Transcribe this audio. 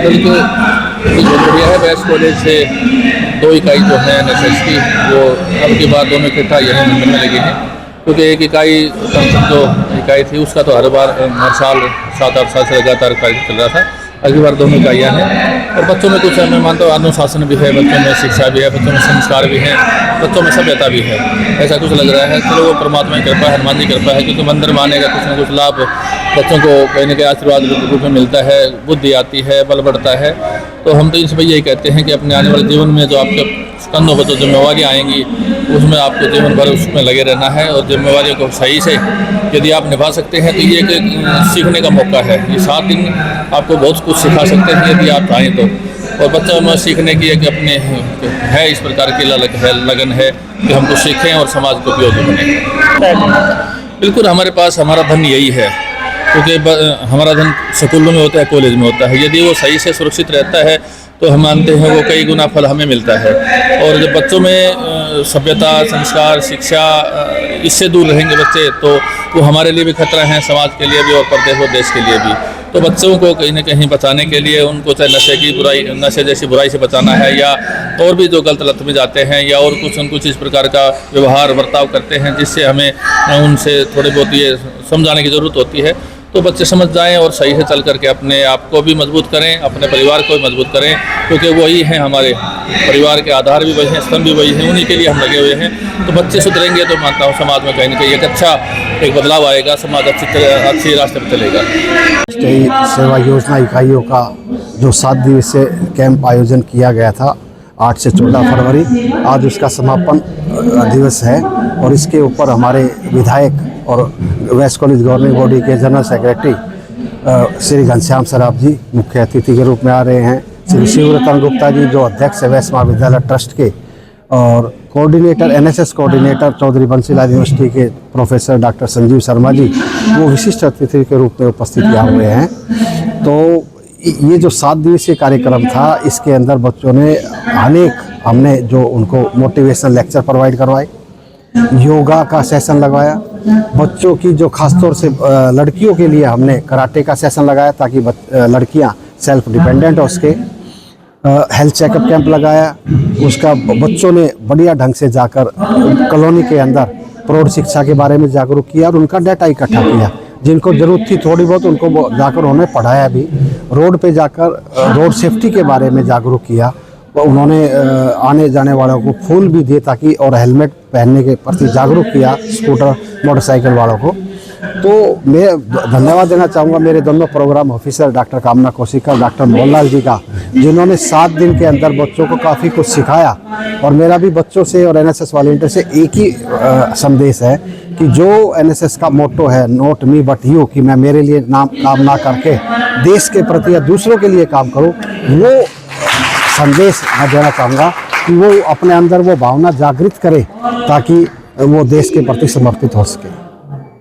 कल के बहुत बढ़िया है। बेस्ट कॉलेज से 2 इकाई जो है NSS की, वो अब की बार दोनों इकट्ठा यही मंदिर में लगी हैं, क्योंकि एक इकाई जो इकाई थी उसका तो हर साल 7-8 साल से लगातार कार्य चल रहा था। अगली बार दोनों इकाइयाँ हैं और बच्चों में कुछ मैं मानता हूँ अनुशासन भी है, बच्चों में शिक्षा भी है, बच्चों में संस्कार भी हैं, बच्चों में सभ्यता भी है, ऐसा कुछ लग रहा है। चलो वो परमात्मा की कृपा है, हनुमान जी की कृपा है, क्योंकि मंदिर में आने का कुछ ना कुछ लाभ बच्चों को कहीं ना कहीं आशीर्वाद के रूप में मिलता है, बुद्धि आती है, बल बढ़ता है। तो हम तो इनसे भाई यही कहते हैं कि अपने आने वाले जीवन में जो आपके कंधों पर जो जिम्मेवारियाँ आएंगी उसमें आपको जीवन भर उसमें लगे रहना है, और जिम्मेवारियों को सही से यदि आप निभा सकते हैं तो ये एक सीखने का मौका है। ये 7 दिन आपको बहुत कुछ सिखा सकते हैं यदि आप चाहें तो। और बच्चों में सीखने की एक अपने है इस प्रकार की लगन है कि हम कुछ सीखें और समाज को उपयोगी बने। बिल्कुल हमारे पास हमारा धन यही है, क्योंकि हमारा धन स्कूलों में होता है, कॉलेज में होता है। यदि वो सही से सुरक्षित रहता है तो हम मानते हैं वो कई गुना फल हमें मिलता है। और जब बच्चों में सभ्यता, संस्कार, शिक्षा इससे दूर रहेंगे बच्चे तो वो हमारे लिए भी खतरा है, समाज के लिए भी और प्रदेश और देश के लिए भी। तो बच्चों को कहीं ना कहीं बचाने के लिए उनको चाहे नशे जैसी बुराई से बचाना है, या और भी जो गलत लत में जाते हैं, या और कुछ इस प्रकार का व्यवहार बर्ताव करते हैं जिससे हमें उनसे थोड़ी बहुत ये समझाने की ज़रूरत होती है। तो बच्चे समझ जाएं और सही से चल करके अपने आप को भी मजबूत करें, अपने परिवार को भी मजबूत करें, क्योंकि वही हैं हमारे परिवार के आधार भी वही हैं, स्तंभ भी वही हैं, उन्हीं के लिए हम लगे हुए हैं। तो बच्चे सुधरेंगे तो मानता हूँ समाज में कहीं ना कहीं एक अच्छा बदलाव आएगा, समाज अच्छी रास्ते पर चलेगा। कई सेवा योजना इकाइयों का जो 7 दिवसीय कैंप आयोजन किया गया था 8 से 14 फरवरी, आज उसका समापन दिवस है। और इसके ऊपर हमारे विधायक और वेस्ट कॉलेज गवर्निंग बॉडी के जनरल सेक्रेटरी श्री घनश्याम सराफ जी मुख्य अतिथि के रूप में आ रहे हैं। श्री शिवरतन गुप्ता जी जो अध्यक्ष है वैष्णव महाविद्यालय ट्रस्ट के, और coordinator NSS coordinator Chaudhary Bansilal university के प्रोफेसर डॉक्टर संजीव शर्मा जी वो विशिष्ट अतिथि के रूप में उपस्थित यहाँ हुए हैं। तो ये जो 7 दिवसीय कार्यक्रम था इसके अंदर बच्चों ने हमने जो उनको मोटिवेशनल लेक्चर प्रोवाइड करवाए, योगा का सेशन लगवाया, बच्चों की जो खासतौर से लड़कियों के लिए हमने कराटे का सेशन लगाया ताकि लड़कियां सेल्फ डिपेंडेंट हो सके, हेल्थ चेकअप कैंप लगाया। उसका बच्चों ने बढ़िया ढंग से जाकर कॉलोनी के अंदर प्रौढ़ शिक्षा के बारे में जागरूक किया और उनका डाटा इकट्ठा किया। जिनको ज़रूरत थी थोड़ी बहुत उनको जाकर उन्होंने पढ़ाया भी। रोड पे जाकर रोड सेफ्टी के बारे में जागरूक किया। उन्होंने आने जाने वालों को फूल भी दिए ताकि, और हेलमेट पहनने के प्रति जागरूक किया स्कूटर मोटरसाइकिल वालों को। तो मैं धन्यवाद देना चाहूँगा मेरे दोनों प्रोग्राम ऑफिसर डॉक्टर कामना कौशिकर, डॉक्टर मोहनलाल जी का, जिन्होंने 7 दिन के अंदर बच्चों को काफ़ी कुछ सिखाया। और मेरा भी बच्चों से और NSS वॉलंटियर से एक ही संदेश है कि जो NSS का मोटो है नॉट मी बट यू, कि मैं मेरे लिए काम ना करके देश के प्रति या दूसरों के लिए काम करूँ, वो संदेश मैं देना चाहूँगा कि वो अपने अंदर वो भावना जागृत करे ताकि वो देश के प्रति समर्पित हो सके।